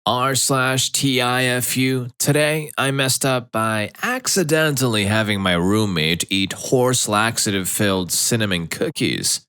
r/TIFU. Today, I messed up by accidentally having my roommate eat horse laxative-filled cinnamon cookies.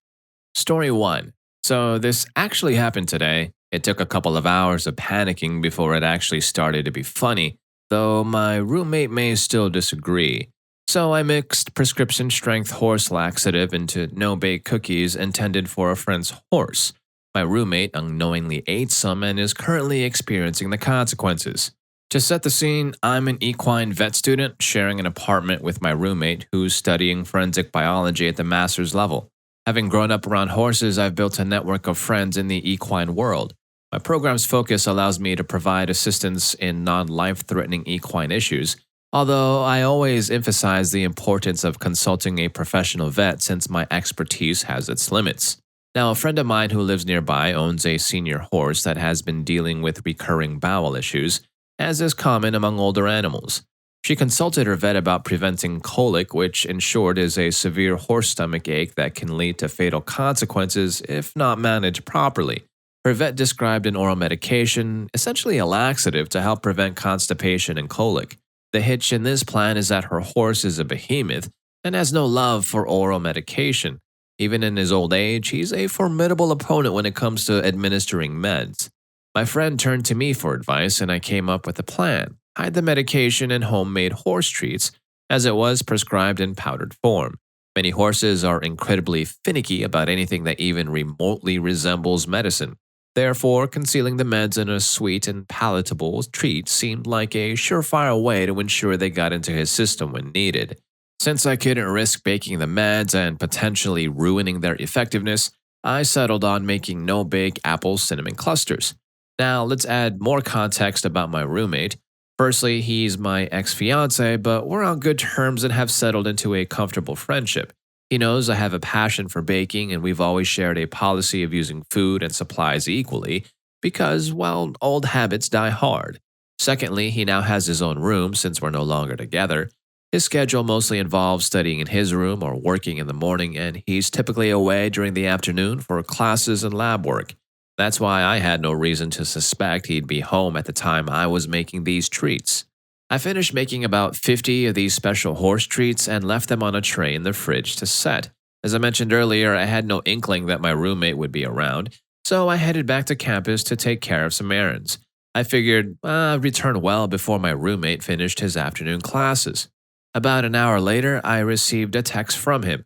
Story 1. So, this actually happened today. It took a couple of hours of panicking before it actually started to be funny, though my roommate may still disagree. So, I mixed prescription strength horse laxative into no-bake cookies intended for a friend's horse. My roommate unknowingly ate some and is currently experiencing the consequences. To set the scene, I'm an equine vet student sharing an apartment with my roommate who's studying forensic biology at the master's level. Having grown up around horses, I've built a network of friends in the equine world. My program's focus allows me to provide assistance in non-life-threatening equine issues, although I always emphasize the importance of consulting a professional vet since my expertise has its limits. Now, a friend of mine who lives nearby owns a senior horse that has been dealing with recurring bowel issues, as is common among older animals. She consulted her vet about preventing colic, which in short is a severe horse stomach ache that can lead to fatal consequences if not managed properly. Her vet described an oral medication, essentially a laxative, to help prevent constipation and colic. The hitch in this plan is that her horse is a behemoth and has no love for oral medication. Even in his old age, he's a formidable opponent when it comes to administering meds. My friend turned to me for advice, and I came up with a plan: hide the medication in homemade horse treats, as it was prescribed in powdered form. Many horses are incredibly finicky about anything that even remotely resembles medicine. Therefore, concealing the meds in a sweet and palatable treat seemed like a surefire way to ensure they got into his system when needed. Since I couldn't risk baking the meds and potentially ruining their effectiveness, I settled on making no-bake apple cinnamon clusters. Now, let's add more context about my roommate. Firstly, he's my ex-fiance, but we're on good terms and have settled into a comfortable friendship. He knows I have a passion for baking, and we've always shared a policy of using food and supplies equally because, well, old habits die hard. Secondly, he now has his own room since we're no longer together. His schedule mostly involves studying in his room or working in the morning, and he's typically away during the afternoon for classes and lab work. That's why I had no reason to suspect he'd be home at the time I was making these treats. I finished making about 50 of these special horse treats and left them on a tray in the fridge to set. As I mentioned earlier, I had no inkling that my roommate would be around, so I headed back to campus to take care of some errands. I figured I'd return well before my roommate finished his afternoon classes. About an hour later, I received a text from him.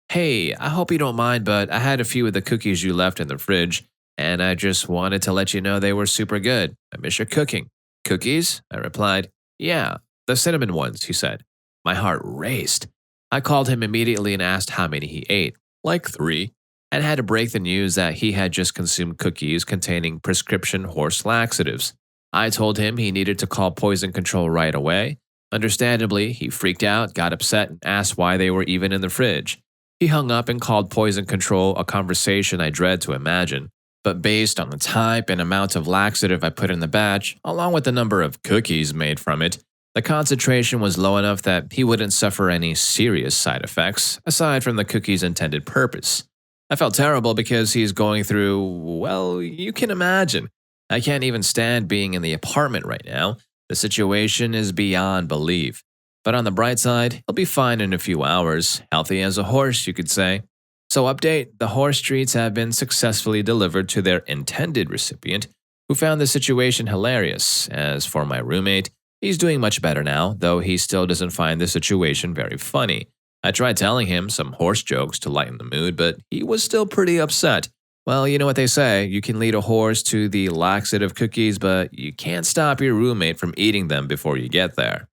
"Hey, I hope you don't mind, but I had a few of the cookies you left in the fridge, and I just wanted to let you know they were super good. I miss your cooking." "Cookies?" I replied. "Yeah, the cinnamon ones," he said. My heart raced. I called him immediately and asked how many he ate. "Like 3, and had to break the news that he had just consumed cookies containing prescription horse laxatives. I told him he needed to call poison control right away. Understandably, he freaked out, got upset, and asked why they were even in the fridge. He hung up and called poison control, a conversation I dread to imagine. But based on the type and amount of laxative I put in the batch, along with the number of cookies made from it, the concentration was low enough that he wouldn't suffer any serious side effects, aside from the cookie's intended purpose. I felt terrible because he's going through, well, you can imagine. I can't even stand being in the apartment right now. The situation is beyond belief. But on the bright side, he'll be fine in a few hours, healthy as a horse, you could say. So update, the horse treats have been successfully delivered to their intended recipient, who found the situation hilarious. As for my roommate, he's doing much better now, though he still doesn't find the situation very funny. I tried telling him some horse jokes to lighten the mood, but he was still pretty upset. Well, you know what they say, you can lead a horse to the laxative cookies, but you can't stop your roommate from eating them before you get there.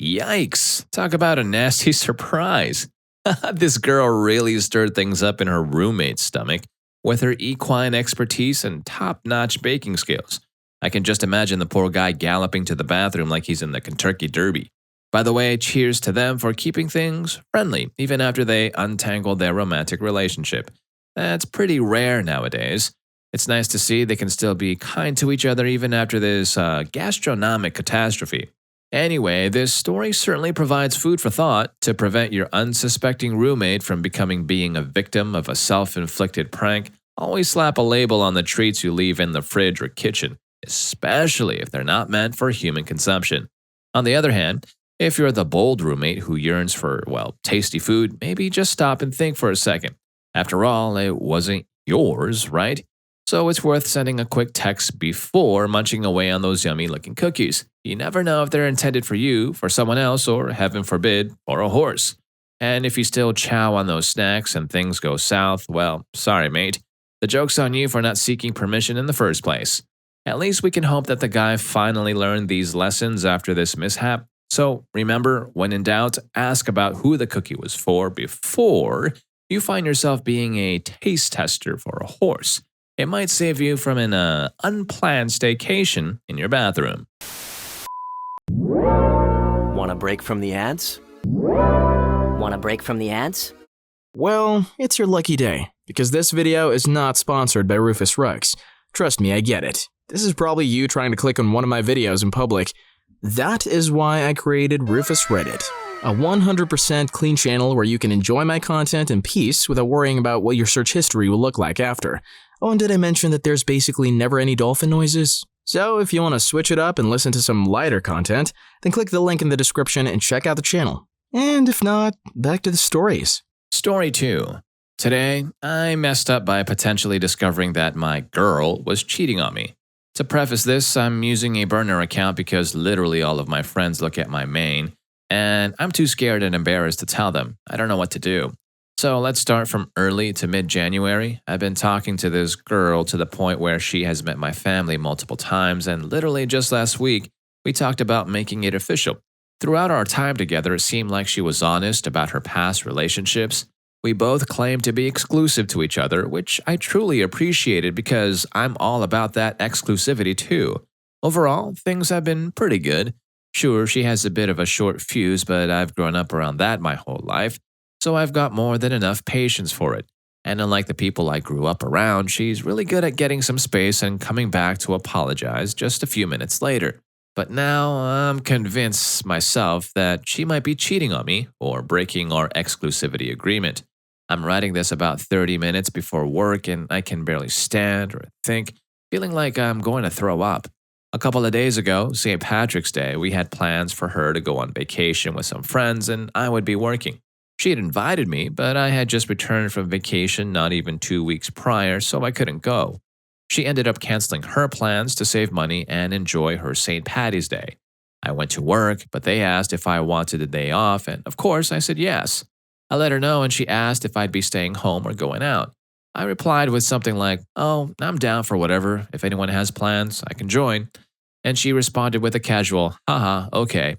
Yikes, talk about a nasty surprise. This girl really stirred things up in her roommate's stomach with her equine expertise and top-notch baking skills. I can just imagine the poor guy galloping to the bathroom like he's in the Kentucky Derby. By the way, cheers to them for keeping things friendly, even after they untangled their romantic relationship. That's pretty rare nowadays. It's nice to see they can still be kind to each other even after this gastronomic catastrophe. Anyway, this story certainly provides food for thought to prevent your unsuspecting roommate from being a victim of a self-inflicted prank. Always slap a label on the treats you leave in the fridge or kitchen. especially if they're not meant for human consumption. On the other hand, if you're the bold roommate who yearns for, well, tasty food, maybe just stop and think for a second. After all, it wasn't yours, right? So it's worth sending a quick text before munching away on those yummy-looking cookies. You never know if they're intended for you, for someone else, or, heaven forbid, for a horse. And if you still chow on those snacks and things go south, well, sorry, mate. The joke's on you for not seeking permission in the first place. At least we can hope that the guy finally learned these lessons after this mishap. So remember, when in doubt, ask about who the cookie was for before you find yourself being a taste tester for a horse. It might save you from an unplanned staycation in your bathroom. Want a break from the ads? Want a break from the ads? Well, it's your lucky day, because this video is not sponsored by Rufus Rugs. Trust me, I get it. This is probably you trying to click on one of my videos in public. That is why I created Rufus Reddit, a 100% clean channel where you can enjoy my content in peace without worrying about what your search history will look like after. Oh, and did I mention that there's basically never any dolphin noises? So if you want to switch it up and listen to some lighter content, then click the link in the description and check out the channel. And if not, back to the stories. Story 2. Today, I messed up by potentially discovering that my girl was cheating on me. To preface this, I'm using a burner account because literally all of my friends look at my main, and I'm too scared and embarrassed to tell them. I don't know what to do. So let's start from early to mid-January. I've been talking to this girl to the point where she has met my family multiple times, and literally just last week, we talked about making it official. Throughout our time together, it seemed like she was honest about her past relationships. We both claimed to be exclusive to each other, which I truly appreciated because I'm all about that exclusivity too. Overall, things have been pretty good. Sure, she has a bit of a short fuse, but I've grown up around that my whole life, so I've got more than enough patience for it. And unlike the people I grew up around, she's really good at getting some space and coming back to apologize just a few minutes later. But now I'm convinced myself that she might be cheating on me or breaking our exclusivity agreement. I'm writing this about 30 minutes before work and I can barely stand or think, feeling like I'm going to throw up. A couple of days ago, St. Patrick's Day, we had plans for her to go on vacation with some friends and I would be working. She had invited me, but I had just returned from vacation not even 2 weeks prior, so I couldn't go. She ended up canceling her plans to save money and enjoy her St. Patty's Day. I went to work, but they asked if I wanted the day off, and of course I said yes. I let her know and she asked if I'd be staying home or going out. I replied with something like, "Oh, I'm down for whatever. If anyone has plans, I can join." And she responded with a casual, "Haha, okay."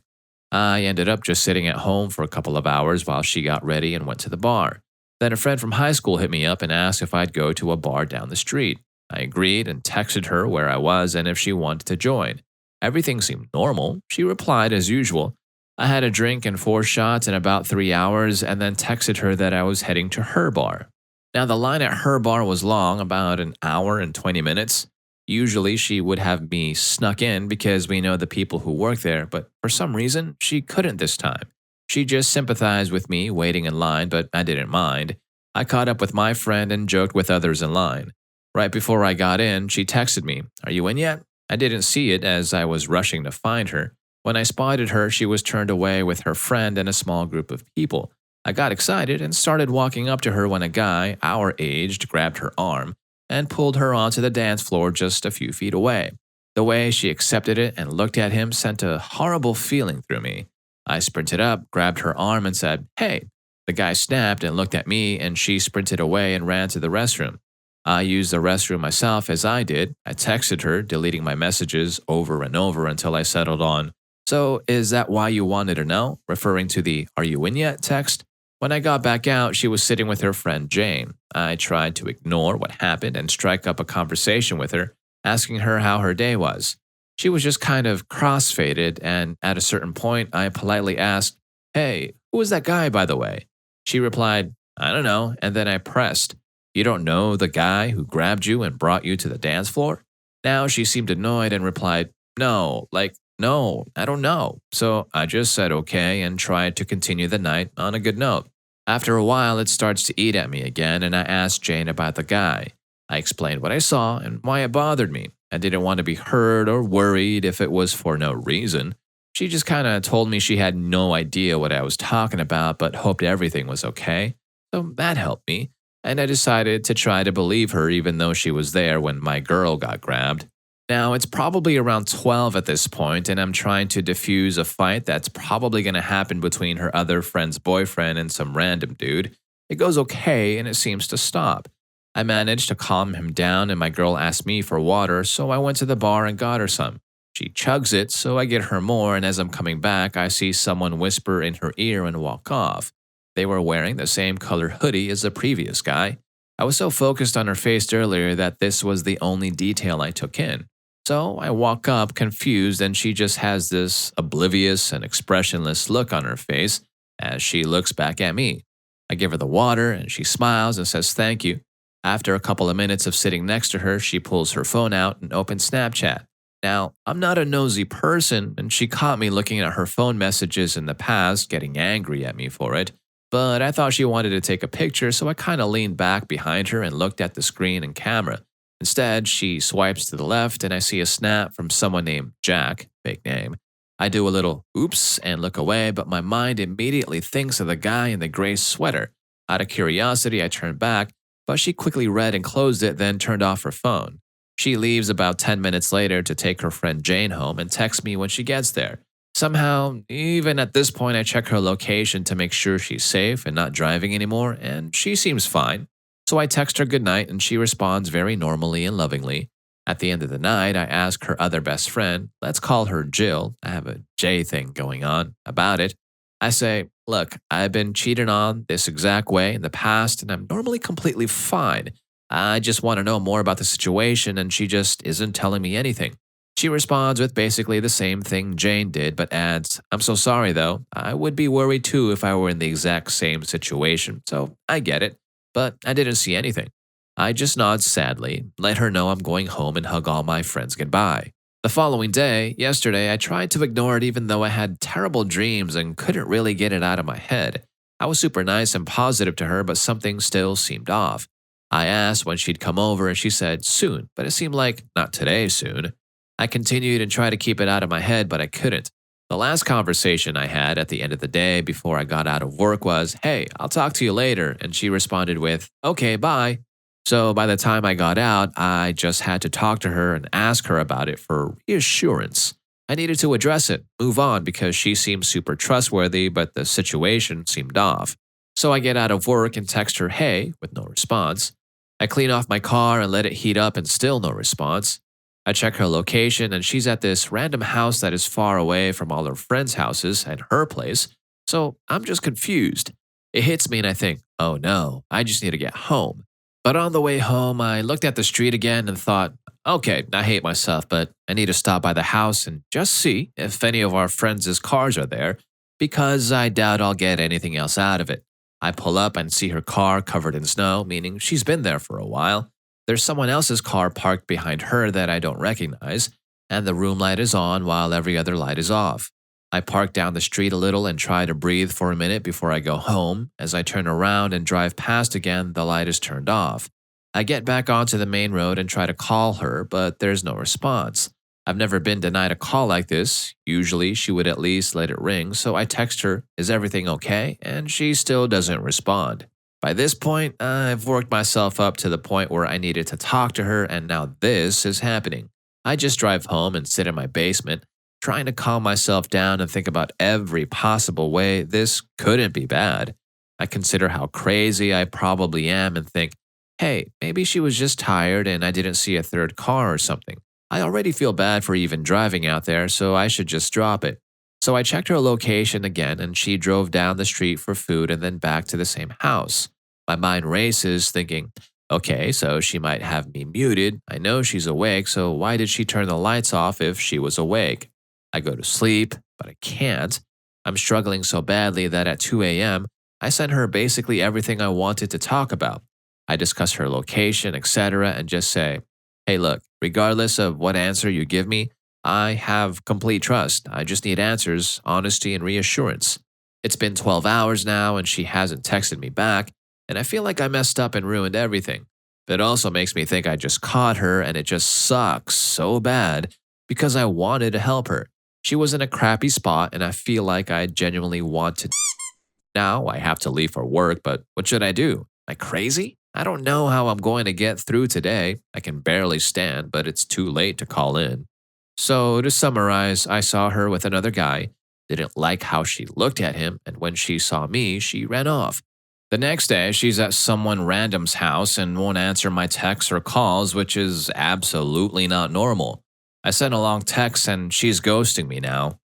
I ended up just sitting at home for a couple of hours while she got ready and went to the bar. Then a friend from high school hit me up and asked if I'd go to a bar down the street. I agreed and texted her where I was and if she wanted to join. Everything seemed normal. She replied as usual. I had a drink and 4 shots in about 3 hours and then texted her that I was heading to her bar. Now the line at her bar was long, about an hour and 20 minutes. Usually she would have me snuck in because we know the people who work there, but for some reason she couldn't this time. She just sympathized with me waiting in line, but I didn't mind. I caught up with my friend and joked with others in line. Right before I got in, she texted me, "Are you in yet?" I didn't see it as I was rushing to find her. When I spotted her, she was turned away with her friend and a small group of people. I got excited and started walking up to her when a guy, our age, grabbed her arm and pulled her onto the dance floor just a few feet away. The way she accepted it and looked at him sent a horrible feeling through me. I sprinted up, grabbed her arm and said, "Hey." The guy snapped and looked at me and she sprinted away and ran to the restroom. I used the restroom myself as I did. I texted her, deleting my messages over and over until I settled on, "So is that why you wanted to know?" referring to the "Are you in yet?" text. When I got back out, she was sitting with her friend Jane. I tried to ignore what happened and strike up a conversation with her, asking her how her day was. She was just kind of cross-faded, and at a certain point, I politely asked, "Hey, who was that guy, by the way?" She replied, "I don't know," and then I pressed, "You don't know the guy who grabbed you and brought you to the dance floor?" Now she seemed annoyed and replied, No, I don't know." So I just said okay and tried to continue the night on a good note. After a while, it starts to eat at me again, and I asked Jane about the guy. I explained what I saw and why it bothered me. I didn't want to be hurt or worried if it was for no reason. She just kind of told me she had no idea what I was talking about, but hoped everything was okay. So that helped me, and I decided to try to believe her even though she was there when my girl got grabbed. Now, it's probably around 12 at this point, and I'm trying to defuse a fight that's probably going to happen between her other friend's boyfriend and some random dude. It goes okay, and it seems to stop. I managed to calm him down, and my girl asked me for water, so I went to the bar and got her some. She chugs it, so I get her more, and as I'm coming back, I see someone whisper in her ear and walk off. They were wearing the same color hoodie as the previous guy. I was so focused on her face earlier that this was the only detail I took in. So I walk up confused, and she just has this oblivious and expressionless look on her face as she looks back at me. I give her the water, and she smiles and says thank you. After a couple of minutes of sitting next to her, she pulls her phone out and opens Snapchat. Now, I'm not a nosy person, and she caught me looking at her phone messages in the past, getting angry at me for it. But I thought she wanted to take a picture, so I kind of leaned back behind her and looked at the screen and camera. Instead, she swipes to the left, and I see a snap from someone named Jack, fake name. I do a little oops and look away, but my mind immediately thinks of the guy in the gray sweater. Out of curiosity, I turn back, but she quickly read and closed it, then turned off her phone. She leaves about 10 minutes later to take her friend Jane home and texts me when she gets there. Somehow, even at this point, I check her location to make sure she's safe and not driving anymore, and she seems fine. So I text her goodnight, and she responds very normally and lovingly. At the end of the night, I ask her other best friend, let's call her Jill, I have a J thing going on, about it. I say, look, I've been cheated on this exact way in the past, and I'm normally completely fine. I just want to know more about the situation, and she just isn't telling me anything. She responds with basically the same thing Jane did, but adds, I'm so sorry though. I would be worried too if I were in the exact same situation, so I get it. But I didn't see anything. I just nod sadly, let her know I'm going home and hug all my friends goodbye. The following day, yesterday, I tried to ignore it even though I had terrible dreams and couldn't really get it out of my head. I was super nice and positive to her, but something still seemed off. I asked when she'd come over and she said soon, but it seemed like not today soon. I continued and tried to keep it out of my head, but I couldn't. The last conversation I had at the end of the day before I got out of work was, hey, I'll talk to you later, and she responded with, okay, bye. So by the time I got out, I just had to talk to her and ask her about it for reassurance. I needed to address it, move on, because she seemed super trustworthy, but the situation seemed off. So I get out of work and text her, hey, with no response. I clean off my car and let it heat up and still no response. I check her location and she's at this random house that is far away from all her friends' houses and her place, so I'm just confused. It hits me and I think, oh no, I just need to get home. But on the way home, I looked at the street again and thought, okay, I hate myself, but I need to stop by the house and just see if any of our friends' cars are there, because I doubt I'll get anything else out of it. I pull up and see her car covered in snow, meaning she's been there for a while. There's someone else's car parked behind her that I don't recognize, and the room light is on while every other light is off. I park down the street a little and try to breathe for a minute before I go home. As I turn around and drive past again, the light is turned off. I get back onto the main road and try to call her, but there's no response. I've never been denied a call like this. Usually, she would at least let it ring, so I text her, is everything okay? And she still doesn't respond. By this point, I've worked myself up to the point where I needed to talk to her, and now this is happening. I just drive home and sit in my basement, trying to calm myself down and think about every possible way this couldn't be bad. I consider how crazy I probably am and think, hey, maybe she was just tired and I didn't see a third car or something. I already feel bad for even driving out there, so I should just drop it. So I checked her location again and she drove down the street for food and then back to the same house. My mind races thinking, okay, so she might have me muted. I know she's awake, so why did she turn the lights off if she was awake? I go to sleep, but I can't. I'm struggling so badly that at 2 a.m., I sent her basically everything I wanted to talk about. I discuss her location, etc., and just say, hey, look, regardless of what answer you give me, I have complete trust. I just need answers, honesty, and reassurance. It's been 12 hours now, and she hasn't texted me back, and I feel like I messed up and ruined everything. But it also makes me think I just caught her and it just sucks so bad because I wanted to help her. She was in a crappy spot and I feel like I genuinely wanted. Now I have to leave for work, but what should I do? Am I crazy? I don't know how I'm going to get through today. I can barely stand, but it's too late to call in. So to summarize, I saw her with another guy, didn't like how she looked at him, and when she saw me, she ran off. The next day, she's at someone random's house and won't answer my texts or calls, which is absolutely not normal. I sent a long text and she's ghosting me now.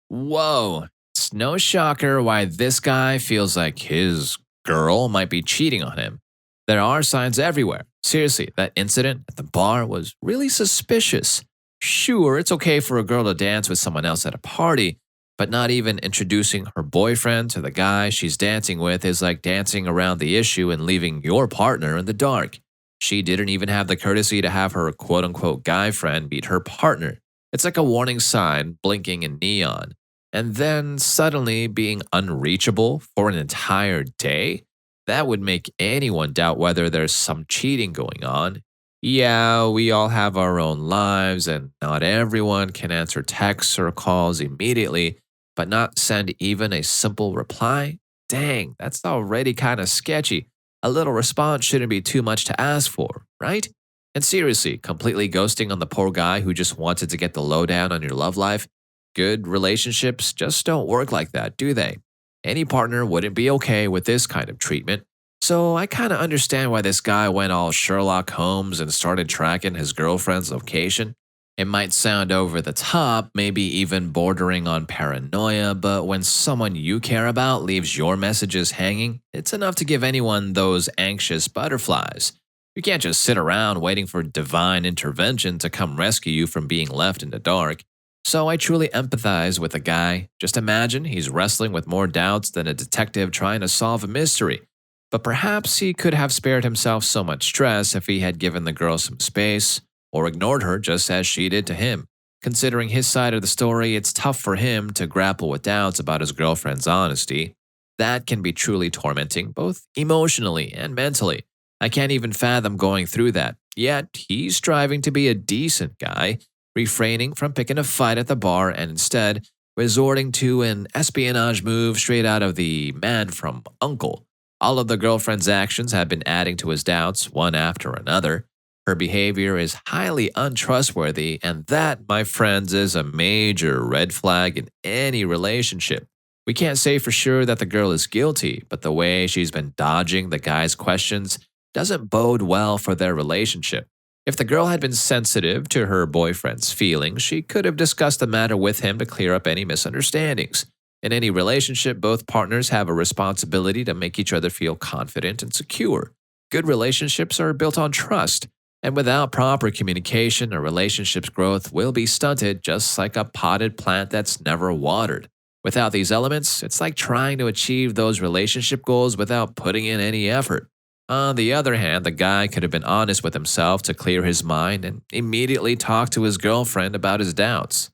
Whoa, it's no shocker why this guy feels like his girl might be cheating on him. There are signs everywhere. Seriously, that incident at the bar was really suspicious. Sure, it's okay for a girl to dance with someone else at a party, but not even introducing her boyfriend to the guy she's dancing with is like dancing around the issue and leaving your partner in the dark. She didn't even have the courtesy to have her quote-unquote guy friend meet her partner. It's like a warning sign blinking in neon. And then suddenly being unreachable for an entire day? That would make anyone doubt whether there's some cheating going on. Yeah, we all have our own lives, and not everyone can answer texts or calls immediately, but not send even a simple reply? Dang, that's already kind of sketchy. A little response shouldn't be too much to ask for, right? And seriously, completely ghosting on the poor guy who just wanted to get the lowdown on your love life? Good relationships just don't work like that, do they? Any partner wouldn't be okay with this kind of treatment. So I kind of understand why this guy went all Sherlock Holmes and started tracking his girlfriend's location. It might sound over the top, maybe even bordering on paranoia, but when someone you care about leaves your messages hanging, it's enough to give anyone those anxious butterflies. You can't just sit around waiting for divine intervention to come rescue you from being left in the dark. So I truly empathize with the guy. Just imagine he's wrestling with more doubts than a detective trying to solve a mystery. But perhaps he could have spared himself so much stress if he had given the girl some space, or ignored her just as she did to him. Considering his side of the story, it's tough for him to grapple with doubts about his girlfriend's honesty. That can be truly tormenting, both emotionally and mentally. I can't even fathom going through that. Yet, he's striving to be a decent guy, refraining from picking a fight at the bar and instead resorting to an espionage move straight out of The Man from U.N.C.L.E. All of the girlfriend's actions have been adding to his doubts, one after another. Her behavior is highly untrustworthy, and that, my friends, is a major red flag in any relationship. We can't say for sure that the girl is guilty, but the way she's been dodging the guy's questions doesn't bode well for their relationship. If the girl had been sensitive to her boyfriend's feelings, she could have discussed the matter with him to clear up any misunderstandings. In any relationship, both partners have a responsibility to make each other feel confident and secure. Good relationships are built on trust, and without proper communication, a relationship's growth will be stunted just like a potted plant that's never watered. Without these elements, it's like trying to achieve those relationship goals without putting in any effort. On the other hand, the guy could have been honest with himself to clear his mind and immediately talk to his girlfriend about his doubts.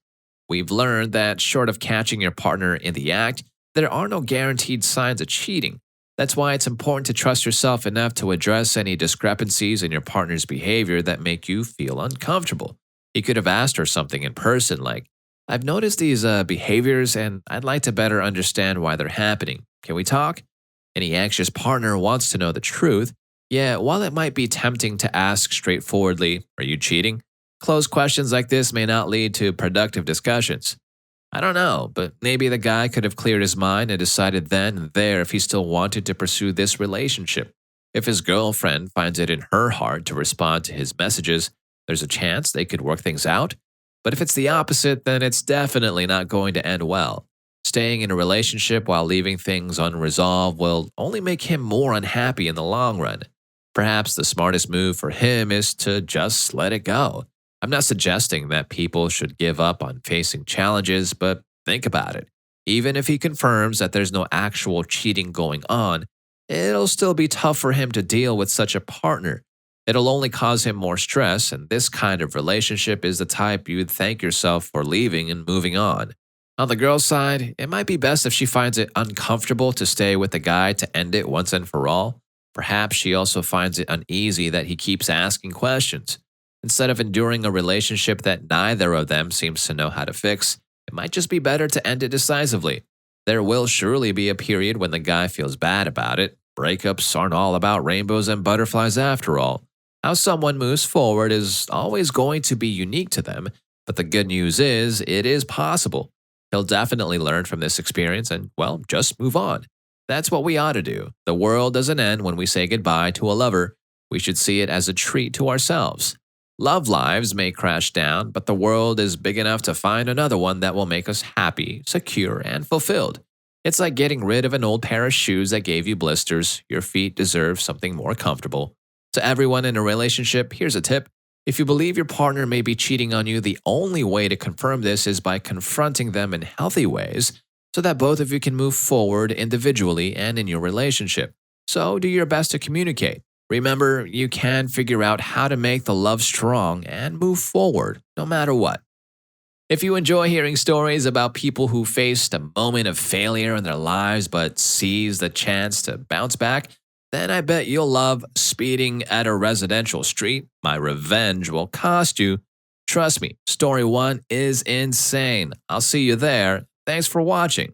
We've learned that short of catching your partner in the act, there are no guaranteed signs of cheating. That's why it's important to trust yourself enough to address any discrepancies in your partner's behavior that make you feel uncomfortable. He could have asked her something in person like, "I've noticed these behaviors and I'd like to better understand why they're happening. Can we talk?" Any anxious partner wants to know the truth. Yet, while it might be tempting to ask straightforwardly, "Are you cheating?" closed questions like this may not lead to productive discussions. I don't know, but maybe the guy could have cleared his mind and decided then and there if he still wanted to pursue this relationship. If his girlfriend finds it in her heart to respond to his messages, there's a chance they could work things out. But if it's the opposite, then it's definitely not going to end well. Staying in a relationship while leaving things unresolved will only make him more unhappy in the long run. Perhaps the smartest move for him is to just let it go. I'm not suggesting that people should give up on facing challenges, but think about it. Even if he confirms that there's no actual cheating going on, it'll still be tough for him to deal with such a partner. It'll only cause him more stress, and this kind of relationship is the type you'd thank yourself for leaving and moving on. On the girl's side, it might be best if she finds it uncomfortable to stay with the guy to end it once and for all. Perhaps she also finds it uneasy that he keeps asking questions. Instead of enduring a relationship that neither of them seems to know how to fix, it might just be better to end it decisively. There will surely be a period when the guy feels bad about it. Breakups aren't all about rainbows and butterflies after all. How someone moves forward is always going to be unique to them, but the good news is it is possible. He'll definitely learn from this experience and, well, just move on. That's what we ought to do. The world doesn't end when we say goodbye to a lover. We should see it as a treat to ourselves. Love lives may crash down, but the world is big enough to find another one that will make us happy, secure, and fulfilled. It's like getting rid of an old pair of shoes that gave you blisters. Your feet deserve something more comfortable. To everyone in a relationship, here's a tip. If you believe your partner may be cheating on you, the only way to confirm this is by confronting them in healthy ways so that both of you can move forward individually and in your relationship. So do your best to communicate. Remember, you can figure out how to make the love strong and move forward, no matter what. If you enjoy hearing stories about people who faced a moment of failure in their lives but seized the chance to bounce back, then I bet you'll love Speeding at a Residential Street. My Revenge Will Cost You. Trust me, story 1 is insane. I'll see you there. Thanks for watching.